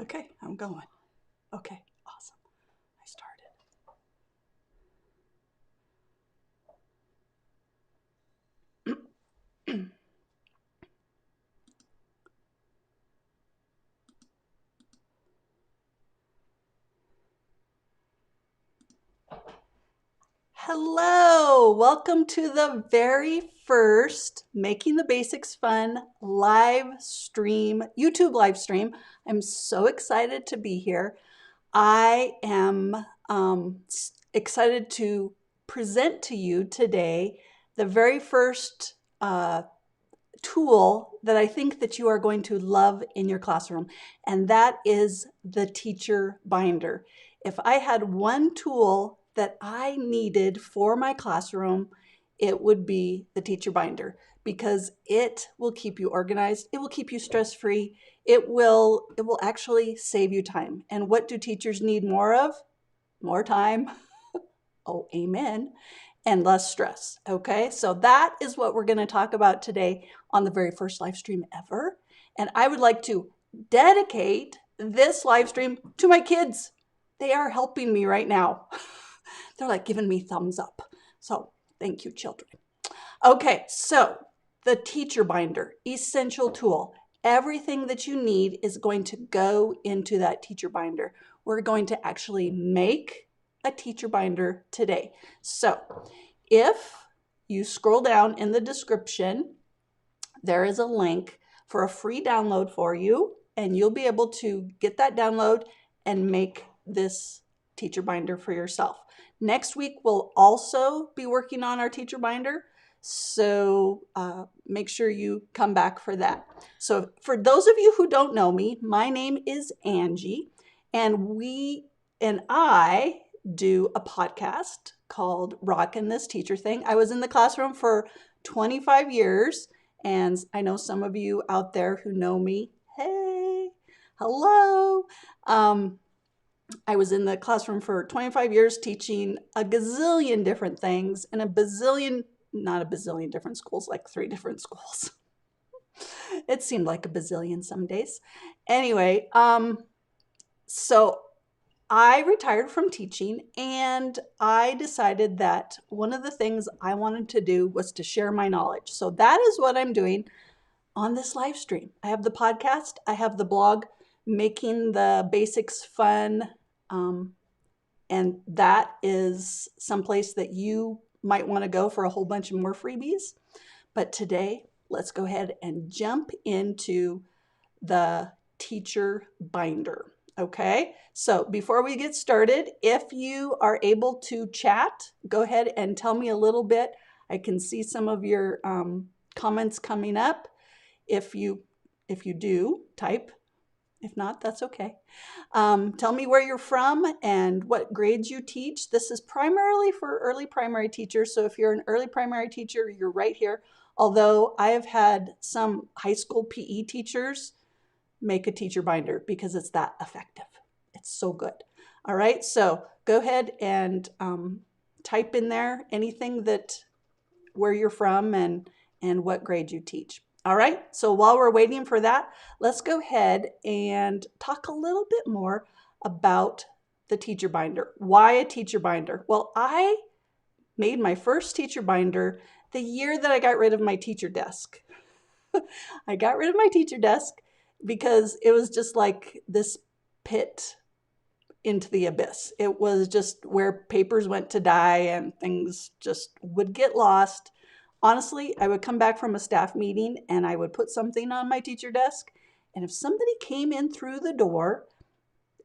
Okay, I'm going. Okay, awesome. I started. Hello, welcome to the very first Making the Basics Fun live stream, YouTube live stream. I'm so excited to be here. I am excited to present to you today the very first tool that I think that you are going to love in your classroom, and that is the teacher binder. If I had one tool that I needed for my classroom, it would be the teacher binder because it will keep you organized, it will keep you stress-free, it will actually save you time. And what do teachers need more of? More time. Oh, amen. And less stress. Okay, so that is what we're going to talk about today on the very first live stream ever. And I would like to dedicate this live stream to my kids. They are helping me right now. They're like giving me thumbs up. So thank you, children. Okay, so the teacher binder, essential tool. Everything that you need is going to go into that teacher binder. We're going to actually make a teacher binder today. So if you scroll down in the description, there is a link for a free download for you, and you'll be able to get that download and make this teacher binder for yourself. Next week, we'll also be working on our teacher binder, so make sure you come back for that. So for those of you who don't know me, my name is Angie, and I do a podcast called Rockin This Teacher Thing. I was in the classroom for 25 years, and I know some of you out there who know me. Hey, hello. I was in the classroom for 25 years teaching a gazillion different things in not a bazillion different schools, like 3 different schools. It seemed like a bazillion some days. Anyway, so I retired from teaching, and I decided that one of the things I wanted to do was to share my knowledge. So that is what I'm doing on this live stream. I have the podcast, I have the blog, Making the Basics Fun, and that is someplace that you might want to go for a whole bunch of more freebies. But today, let's go ahead and jump into the teacher binder. Okay, so before we get started, if you are able to chat, go ahead and tell me a little bit. I can see some of your comments coming up. If you do, type. If not, that's okay. Tell me where you're from and what grades you teach. This is primarily for early primary teachers, so if you're an early primary teacher, you're right here. Although I have had some high school PE teachers make a teacher binder because it's that effective. It's so good. All right, so go ahead and type in there anything where you're from and what grade you teach. All right, so while we're waiting for that, let's go ahead and talk a little bit more about the teacher binder. Why a teacher binder? Well, I made my first teacher binder the year that I got rid of my teacher desk. I got rid of my teacher desk because it was just like this pit into the abyss. It was just where papers went to die and things just would get lost. Honestly, I would come back from a staff meeting and I would put something on my teacher desk. And if somebody came in through the door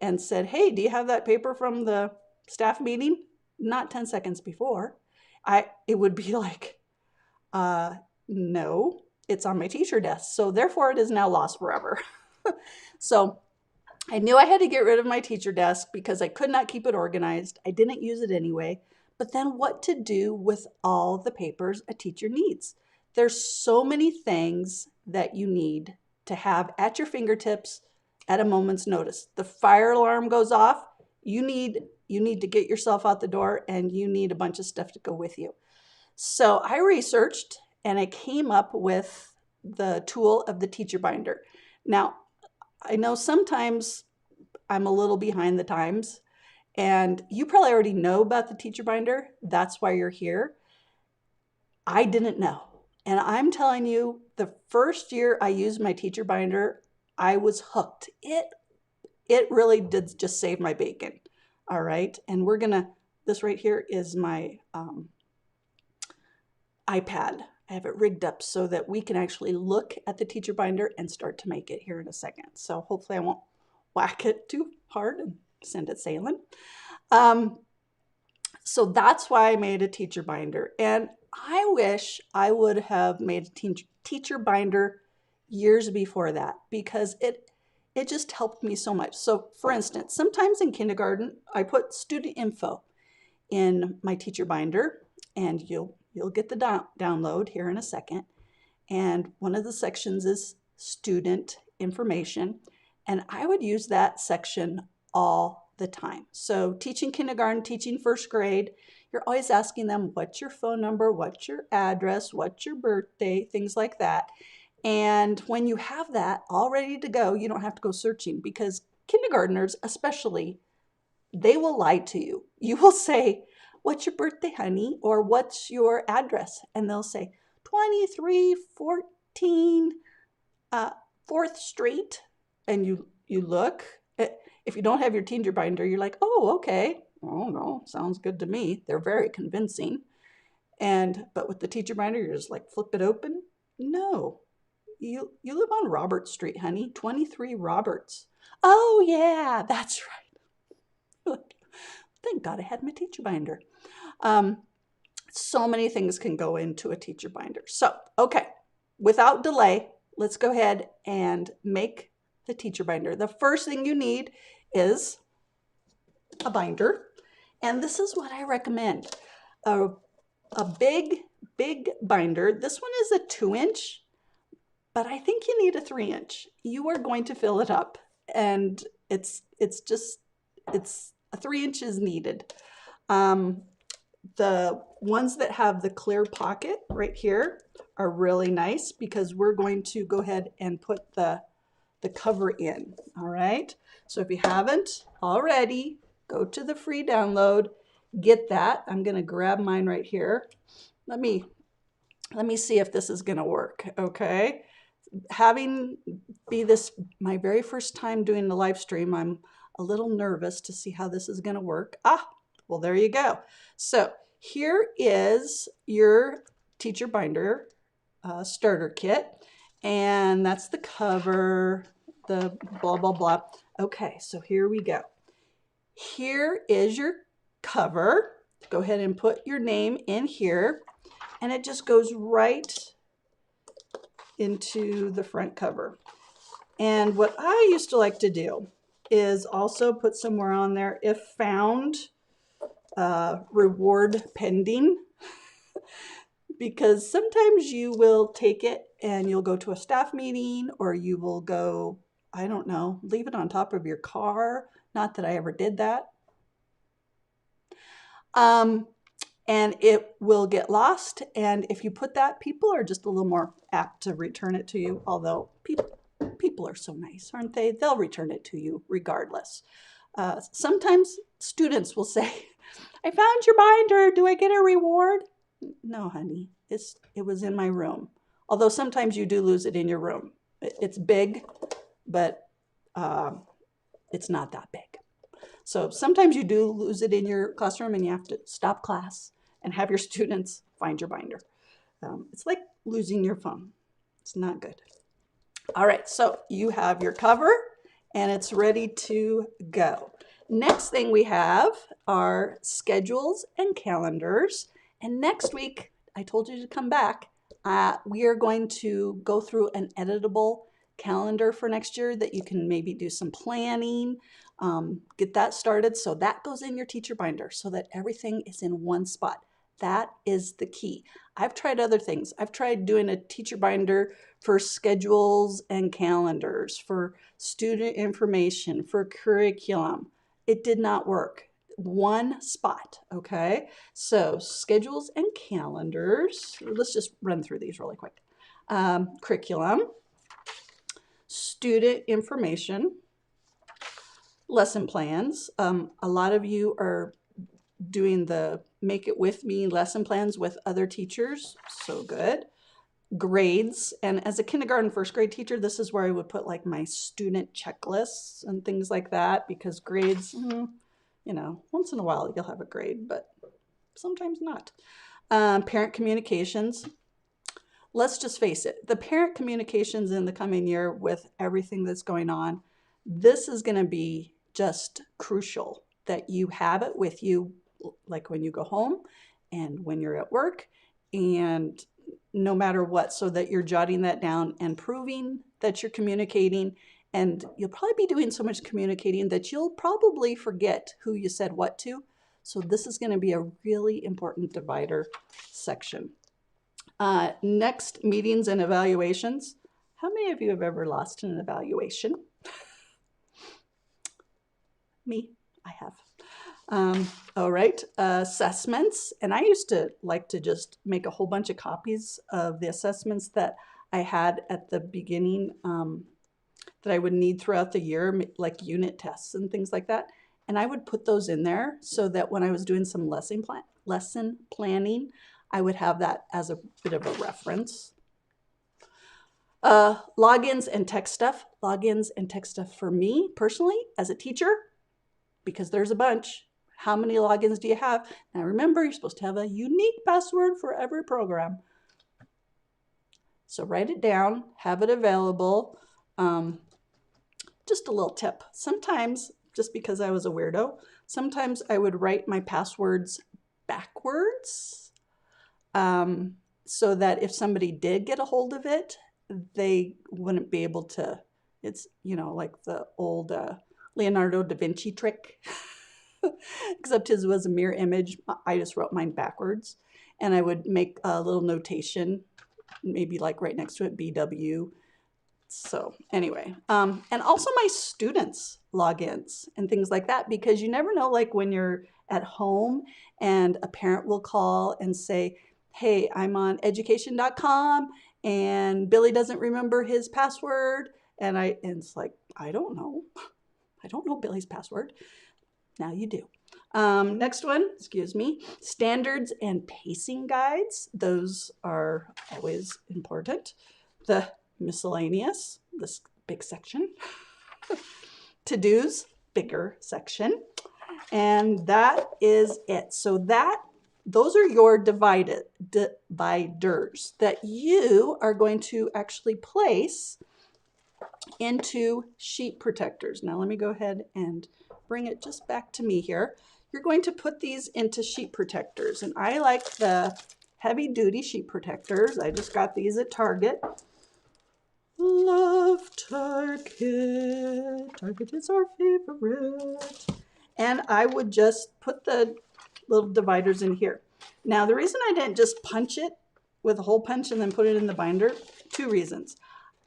and said, "Hey, do you have that paper from the staff meeting?" Not 10 seconds before, it would be like, no, it's on my teacher desk. So therefore it is now lost forever. So I knew I had to get rid of my teacher desk because I could not keep it organized. I didn't use it anyway. But then what to do with all the papers a teacher needs? There's so many things that you need to have at your fingertips at a moment's notice. The fire alarm goes off. You need to get yourself out the door, and you need a bunch of stuff to go with you. So I researched and I came up with the tool of the teacher binder. Now, I know sometimes I'm a little behind the times. And you probably already know about the teacher binder. That's why you're here. I didn't know. And I'm telling you, the first year I used my teacher binder, I was hooked. It really did just save my bacon. All right. And this right here is my iPad. I have it rigged up so that we can actually look at the teacher binder and start to make it here in a second. So hopefully I won't whack it too hard and send it sailing. So that's why I made a teacher binder. And I wish I would have made a teacher binder years before that, because it just helped me so much. So for instance, sometimes in kindergarten, I put student info in my teacher binder, and you'll get the download here in a second. And one of the sections is student information. And I would use that section all the time. So teaching kindergarten, teaching first grade, you're always asking them, what's your phone number, what's your address, what's your birthday, things like that. And when you have that all ready to go, you don't have to go searching, because kindergartners especially, they will lie to you. You will say, what's your birthday, honey? Or what's your address? And they'll say 2314 4th Street. And you look. If you don't have your teacher binder, you're like, oh, okay. Oh, no, sounds good to me. They're very convincing. But with the teacher binder, you're just like, flip it open. No, you live on Robert Street, honey, 23 Roberts. Oh, yeah, that's right. Thank God I had my teacher binder. So many things can go into a teacher binder. So, okay, without delay, let's go ahead and make the teacher binder. The first thing you need is a binder. And this is what I recommend. A big binder. This one is a 2-inch, but I think you need a 3-inch. You are going to fill it up, and it's a 3 inches needed. The ones that have the clear pocket right here are really nice, because we're going to go ahead and put the cover in. All right. So if you haven't already, go to the free download, get that. I'm going to grab mine right here. Let me see if this is going to work. Okay. Having this my very first time doing the live stream, I'm a little nervous to see how this is going to work. Well, there you go. So here is your teacher binder starter kit, and that's the cover, the blah, blah, blah. Okay, so here we go. Here is your cover. Go ahead and put your name in here, and it just goes right into the front cover. And what I used to like to do is also put somewhere on there, if found, reward pending, because sometimes you will take it and you'll go to a staff meeting, or you will go, I don't know, leave it on top of your car. Not that I ever did that. And it will get lost. And if you put that, people are just a little more apt to return it to you, although people are so nice, aren't they? They'll return it to you regardless. Sometimes students will say, I found your binder. Do I get a reward? No, honey, it was in my room. Although sometimes you do lose it in your room. It's big, but it's not that big. So sometimes you do lose it in your classroom, and you have to stop class and have your students find your binder. It's like losing your phone. It's not good. All right, so you have your cover, and it's ready to go. Next thing we have are schedules and calendars. And next week, I told you to come back. We are going to go through an editable calendar for next year that you can maybe do some planning, get that started. So that goes in your teacher binder so that everything is in one spot. That is the key. I've tried other things. I've tried doing a teacher binder for schedules and calendars, for student information, for curriculum. It did not work. One spot, okay? So schedules and calendars. Let's just run through these really quick. Curriculum, student information, lesson plans. A lot of you are doing the Make It With Me lesson plans with other teachers. So good. Grades. And as a kindergarten, first grade teacher, this is where I would put like my student checklists and things like that, because grades, you know, once in a while you'll have a grade, but sometimes not. Parent communications. Let's just face it, the parent communications in the coming year with everything that's going on, this is going to be just crucial that you have it with you, like when you go home and when you're at work and no matter what, so that you're jotting that down and proving that you're communicating. And you'll probably be doing so much communicating that you'll probably forget who you said what to. So this is going to be a really important divider section. Next, meetings and evaluations. How many of you have ever lost an evaluation? Me, I have. All right, assessments. And I used to like to just make a whole bunch of copies of the assessments that I had at the beginning that I would need throughout the year, like unit tests and things like that. And I would put those in there so that when I was doing some lesson planning, I would have that as a bit of a reference. Logins and tech stuff. Logins and tech stuff for me personally as a teacher, because there's a bunch. How many logins do you have? Now remember, you're supposed to have a unique password for every program. So write it down, have it available. Just a little tip. Sometimes, just because I was a weirdo, sometimes I would write my passwords backwards. So that if somebody did get a hold of it, they wouldn't be able to, it's, you know, like the old Leonardo da Vinci trick, except his was a mirror image. I just wrote mine backwards, and I would make a little notation, maybe like right next to it, BW. So anyway, and also my students' logins and things like that, because you never know, like when you're at home and a parent will call and say, hey, I'm on education.com and Billy doesn't remember his password. And it's like, I don't know Billy's password. Now you do. Next one, excuse me, standards and pacing guides. Those are always important. The miscellaneous, this big section. To-dos, bigger section. And that is it. So those are your dividers that you are going to actually place into sheet protectors. Now let me go ahead and bring it just back to me here. You're going to put these into sheet protectors, and I like the heavy duty sheet protectors. I just got these at Target. Love Target. Target is our favorite. And I would just put the little dividers in here. Now, the reason I didn't just punch it with a hole punch and then put it in the binder, two reasons.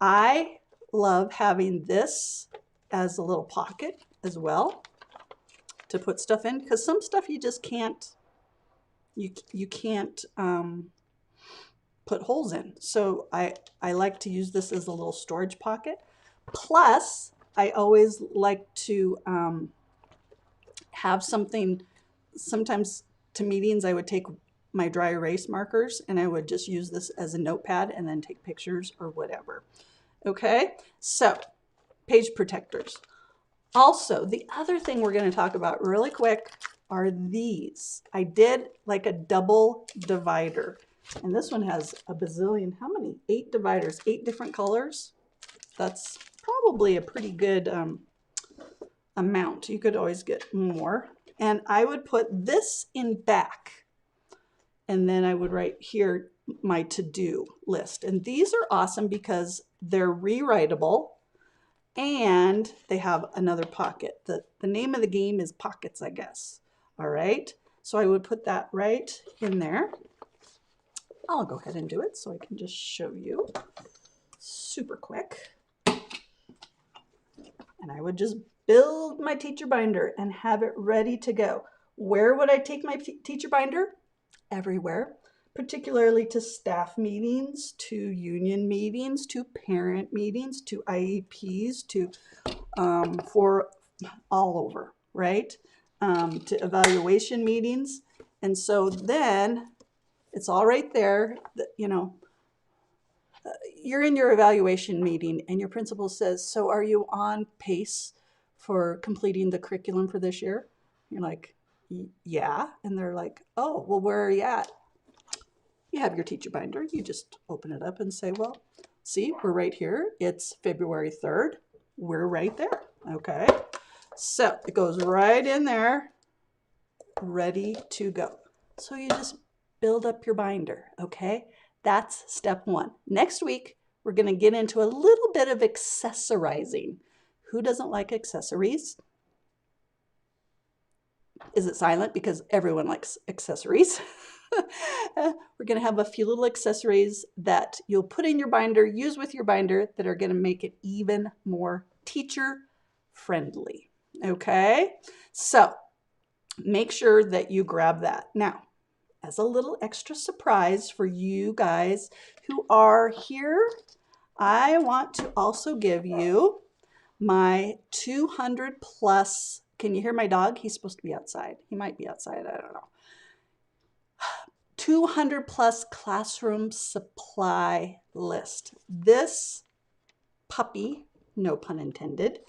I love having this as a little pocket as well to put stuff in, because some stuff you just can't, you can't put holes in. So I like to use this as a little storage pocket. Plus, I always like to have something, sometimes to meetings I would take my dry erase markers and I would just use this as a notepad and then take pictures or whatever. Okay, so page protectors. Also, the other thing we're going to talk about really quick are these. I did like a double divider, and this one has a bazillion, how many? 8 dividers, 8 different colors. That's probably a pretty good amount. You could always get more. And I would put this in back, and then I would write here my to-do list. And these are awesome because they're rewritable and they have another pocket. The name of the game is pockets, I guess. All right, so I would put that right in there. I'll go ahead and do it so I can just show you super quick. And I would just build my teacher binder and have it ready to go. Where would I take my teacher binder? Everywhere, particularly to staff meetings, to union meetings, to parent meetings, to IEPs, to for all over, right? To evaluation meetings. And so then it's all right there. You're in your evaluation meeting and your principal says, so are you on pace for completing the curriculum for this year? You're like, yeah. And they're like, oh, well, where are you at? You have your teacher binder. You just open it up and say, well, see, we're right here. It's February 3rd. We're right there. Okay. So it goes right in there, ready to go. So you just build up your binder. Okay. That's step one. Next week, we're going to get into a little bit of accessorizing. Who doesn't like accessories? Is it silent? Because everyone likes accessories. We're going to have a few little accessories that you'll put in your binder, use with your binder, that are going to make it even more teacher friendly. Okay, so make sure that you grab that. Now, as a little extra surprise for you guys who are here, I want to also give you my 200 plus. Can you hear my dog? He's supposed to be outside. He might be outside. I don't know. 200 plus classroom supply list. This puppy, no pun intended,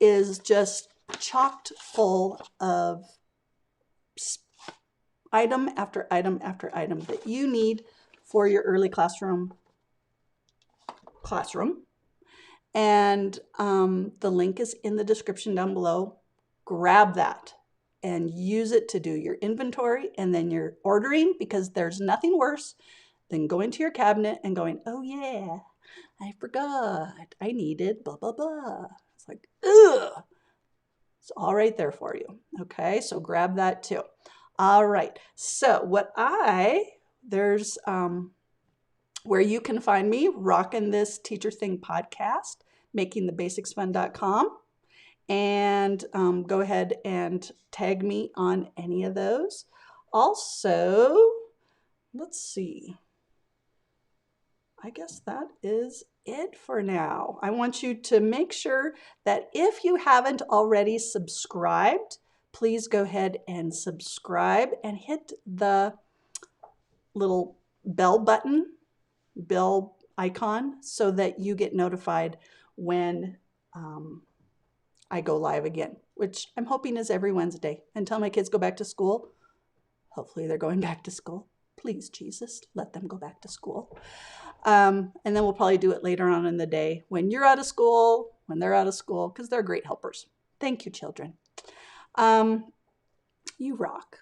is just chocked full of item after item after item that you need for your early classroom. And the link is in the description down below. Grab that and use it to do your inventory and then your ordering, because there's nothing worse than going to your cabinet and going, oh yeah, I forgot, I needed blah, blah, blah. It's like, ugh. It's all right there for you. Okay, so grab that too. All right, so there's where you can find me, Rockin This Teacher Thing podcast, makingthebasicsfun.com. And go ahead and tag me on any of those. Also, let's see. I guess that is it for now. I want you to make sure that if you haven't already subscribed, please go ahead and subscribe and hit the little bell icon, so that you get notified when I go live again, which I'm hoping is every Wednesday until my kids go back to school. Hopefully they're going back to school. Please, Jesus, let them go back to school. And then we'll probably do it later on in the day when you're out of school, when they're out of school, because they're great helpers. Thank you, children. You rock.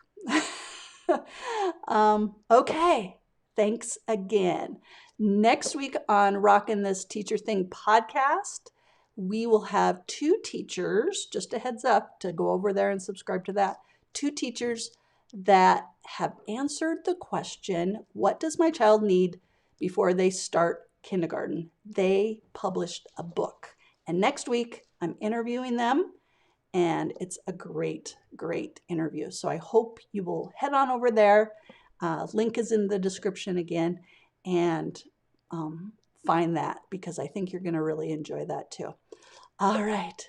Okay. Thanks again. Next week on Rockin' This Teacher Thing podcast, we will have 2 teachers, just a heads up to go over there and subscribe to that, 2 teachers that have answered the question, what does my child need before they start kindergarten? They published a book. And next week, I'm interviewing them, and it's a great, great interview. So I hope you will head on over there. Link is in the description again, and find that, because I think you're going to really enjoy that too. All right.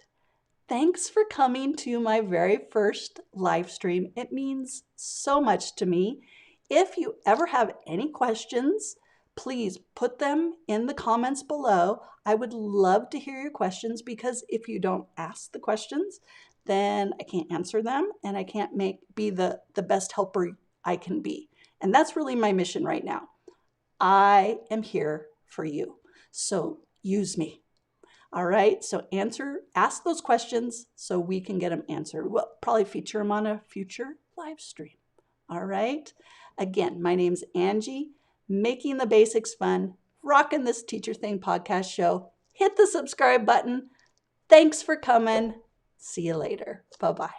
Thanks for coming to my very first live stream. It means so much to me. If you ever have any questions, please put them in the comments below. I would love to hear your questions, because if you don't ask the questions, then I can't answer them, and I can't be the best helper I can be. And that's really my mission right now. I am here for you. So use me. All right. So ask those questions so we can get them answered. We'll probably feature them on a future live stream. All right. Again, my name's Angie, Making the Basics Fun, Rockin' This Teacher Thing podcast show. Hit the subscribe button. Thanks for coming. See you later. Bye-bye.